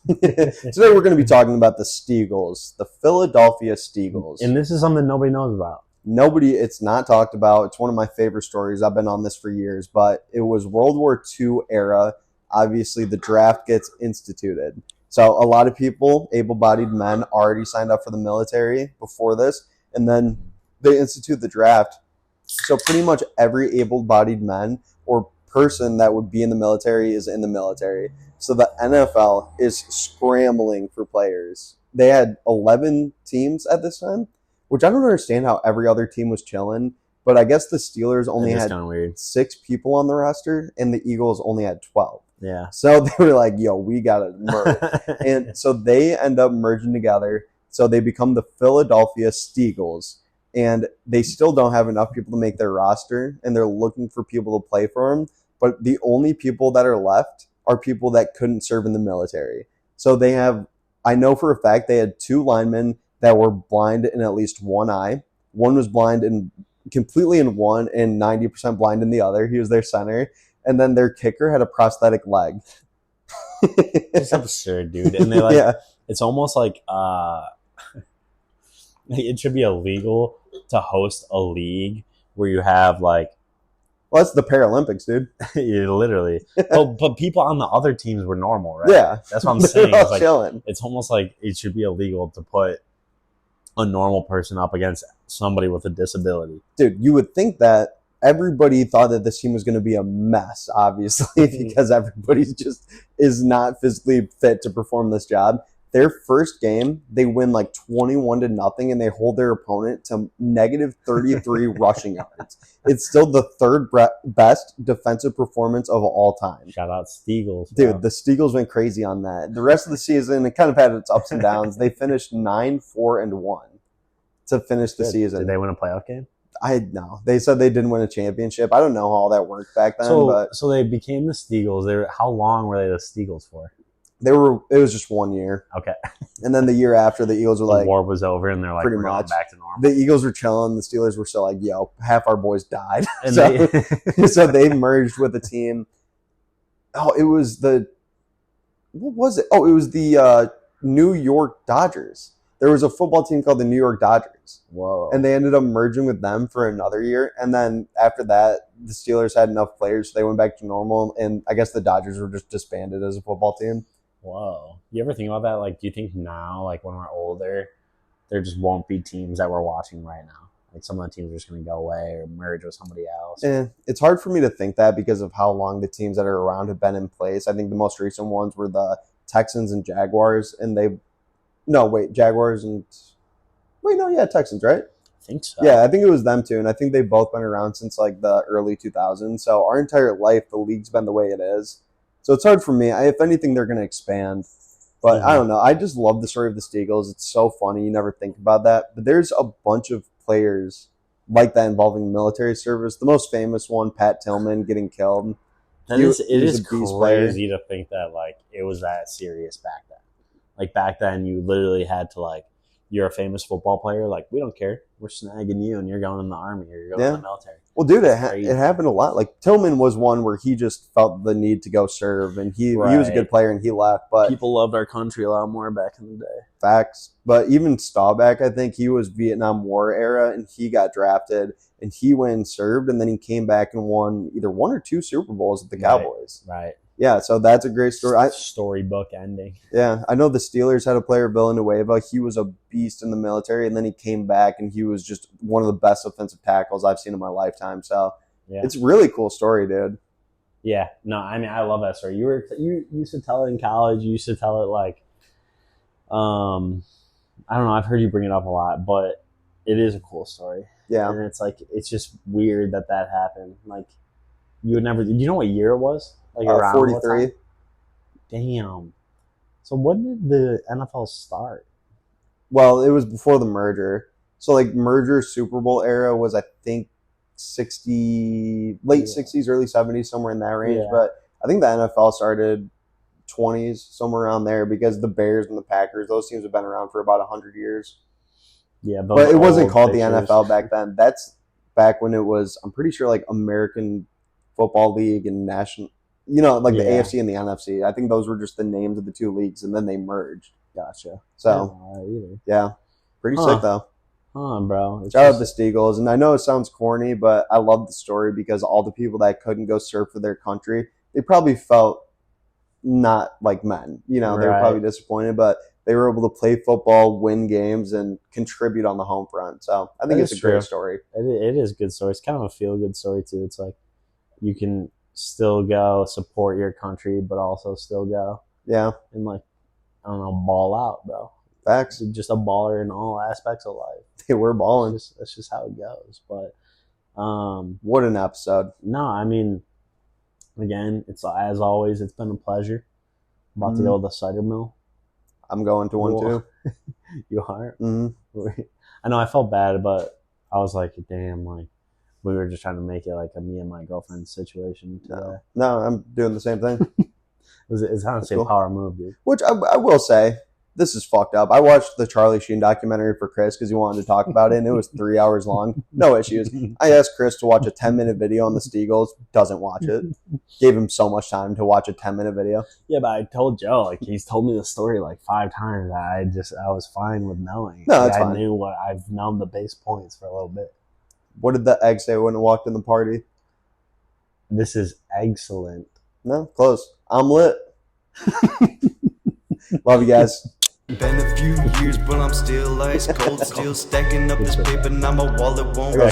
Today we're going to be talking about the Steagles, the Philadelphia Steagles.
And this is something nobody knows about.
It's not talked about. It's one of my favorite stories. I've been on this for years, but it was World War II era. Obviously, the draft gets instituted. So a lot of people, able-bodied men, already signed up for the military before this, and then they institute the draft. So pretty much every able-bodied man or person that would be in the military is in the military. So the NFL is scrambling for players. They had 11 teams at this time, which I don't understand how every other team was chilling. But I guess the Steelers only had 6 people on the roster, and the Eagles only had 12.
Yeah.
So they were like, yo, we got to merge. And so they end up merging together. So they become the Philadelphia Steagles. And they still don't have enough people to make their roster, and they're looking for people to play for them. But the only people that are left are people that couldn't serve in the military. So they have, I know for a fact, they had 2 linemen that were blind in at least one eye. One was blind in completely in one and 90% blind in the other. He was their center. And then their kicker had a prosthetic leg.
It's absurd, dude. And they it's almost like it should be illegal to host a league where you have like,
well, that's the Paralympics, dude.
Yeah, literally. But people on the other teams were normal, right?
Yeah.
That's what I'm saying.
It's like, chilling.
It's almost like it should be illegal to put a normal person up against somebody with a disability.
Dude, you would think that everybody thought that this team was going to be a mess, obviously, because everybody just is not physically fit to perform this job. Their first game, they win like 21-0, and they hold their opponent to negative 33 rushing yards. It's still the 3rd best defensive performance of all time.
Shout out Steagles.
Dude, the Steagles went crazy on that. The rest of the season, it kind of had its ups and downs. They finished 9-4-1 to finish the season.
Did they win a playoff game?
No. They said they didn't win a championship. I don't know how all that worked back then.
So they became the Steagles. How long were they the Steagles for?
It was just 1 year.
Okay.
And then the year after, the Eagles were
the war was over, and they're like,
pretty
we're
much
going back to normal.
The Eagles were chilling. The Steelers were still like, yo, half our boys died.
And
so they merged with a team. Oh, it was what was it? Oh, it was the New York Dodgers. There was a football team called the New York Dodgers.
Whoa.
And they ended up merging with them for another year. And then after that, the Steelers had enough players, so they went back to normal. And I guess the Dodgers were just disbanded as a football team.
Whoa. You ever think about that? Like, do you think now, like when we're older, there just won't be teams that we're watching right now? Like some of the teams are just going to go away or merge with somebody else.
It's hard for me to think that because of how long the teams that are around have been in place. I think the most recent ones were the Texans and Jaguars, and Texans, right?
I think so.
Yeah, I think it was them too, and I think they've both been around since like the early 2000s. So our entire life, the league's been the way it is. So it's hard for me. If anything, they're going to expand. But I don't know. I just love the story of the Steagles. It's so funny. You never think about that. But there's a bunch of players like that involving military service. The most famous one, Pat Tillman getting killed.
It is crazy to think that like it was that serious back then. Like back then, you literally had to like, you're a famous football player. Like we don't care, we're snagging you, and you're going in the army or you're going in the military.
Well, dude, it happened a lot. Like Tillman was one where he just felt the need to go serve, and he was a good player, and he left. But
people loved our country a lot more back in the day.
Facts. But even Staubach, I think he was Vietnam War era, and he got drafted, and he went and served, and then he came back and won either 1 or 2 Super Bowls with the Cowboys.
Right.
Yeah, so that's a great story.
Storybook ending.
Yeah, I know the Steelers had a player, Villanueva. He was a beast in the military, and then he came back, and he was just one of the best offensive tackles I've seen in my lifetime. So it's a really cool story, dude.
Yeah, no, I mean, I love that story. You used to tell it in college. You used to tell it like, I don't know. I've heard you bring it up a lot, but it is a cool story.
Yeah,
and it's like it's just weird that happened. Like you would never. Do you know what year it was? Like around
43.
Damn. So when did the NFL start?
Well, it was before the merger. So like merger Super Bowl era was I think late 60s, early 70s, somewhere in that range. Yeah. But I think the NFL started 20s, somewhere around there, because the Bears and the Packers, those teams have been around for about 100 years. Yeah, but it wasn't called the NFL back then. That's back when it was, I'm pretty sure, like American Football League and National. You know, like the AFC and the NFC. I think those were just the names of the 2 leagues, and then they merged.
Gotcha.
So, yeah. Pretty sick, though.
Bro.
Shout out the Steagles. And I know it sounds corny, but I love the story because all the people that couldn't go serve for their country, they probably felt not like men. You know, they were probably disappointed, but they were able to play football, win games, and contribute on the home front. So I think it's a great story.
It is a good story. It's kind of a feel-good story, too. It's like you can still go support your country, but also still go.
Yeah.
And like, I don't know, ball out, bro.
Facts.
Just a baller in all aspects of life.
They were balling.
That's just how it goes. But
what an episode.
No, I mean, again, it's as always, it's been a pleasure. I'm about to go to the cider mill.
I'm going to one too.
You are?
Mm-hmm.
I know I felt bad, but I was like, damn, like, we were just trying to make it like a me and my girlfriend situation today.
No, I'm doing the same thing.
It's honestly a power move, dude.
Which I will say, this is fucked up. I watched the Charlie Sheen documentary for Chris because he wanted to talk about it, and it was 3 hours long. No issues. I asked Chris to watch a 10-minute video on the Steagles. Doesn't watch it. Gave him so much time to watch a 10-minute video.
Yeah, but I told Joe, like, he's told me the story like 5 times. I was fine with knowing.
No, that's fine.
I knew I've known the base points for a little bit.
What did the egg say when it walked in the party?
This is excellent.
No, close. I'm lit. Love you guys.
Been a few years, but I'm still ice cold. Still stacking up this paper, now my wallet won't roll.